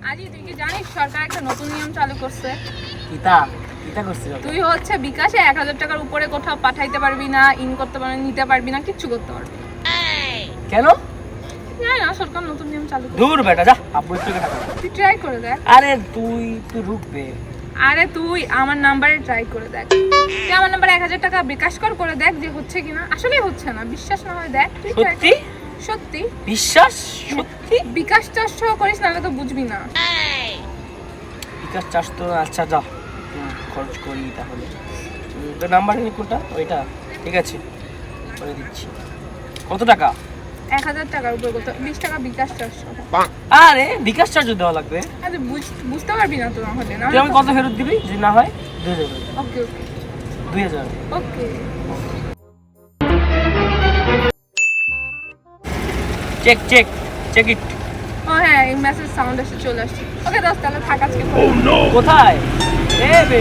আজই তুই কি জানিস সরকার একটা নতুন নিয়ম চালু করছে? কিতা করছিস? তুই হচ্ছে বিকাশে 1000 টাকার উপরে কোথাও পাঠাইতে পারবি না, ইন করতে পারবি না, নিতে পারবি না, কিচ্ছু করতে পারবি না। কেন? জানি না, সরকার নতুন নিয়ম চালু করছে। দূর বেটা, যা আব্বু একটু টাকা দাও। তুই ট্রাই করে দেখ। আরে তুই রুকবে। আরে তুই আমার নাম্বারে ট্রাই করে দেখ। তুই আমার নাম্বারে 1000 টাকা বিকাশ করে দেখ যে হচ্ছে কিনা। আসলেই হচ্ছে না, বিশ্বাস না হয় দেখ। তুই try সত্যি? কর। সত্যি বিশ্বাস? সত্যি? বিকাশ চাষ করিস নাহলে তো বুঝবি না। বিকাশ চাষ তো আচ্ছা, যা খরচ করি তাহলে। তোর নাম্বার কি কোনটা? ওইটা ঠিক আছে, করে দিচ্ছি। কত টাকা? 1000 টাকার উপর কত? 20 টাকা বিকাশ চাষ। আরে বিকাশ চার্জ দেওয়া লাগবে। আরে বুঝতে পারবি না তো নাহলে না। তুই আমি কত ফেরত দিবি যদি না হয়? 2000। ওকে ওকে 2000। ওকে। Check it. ও হ্যাঁ, এই মেসেজ সাউন্ড এসে চলে আসছে। ওকে দোস্ত, তাহলে থাক আজকে। কোথায়? এ বে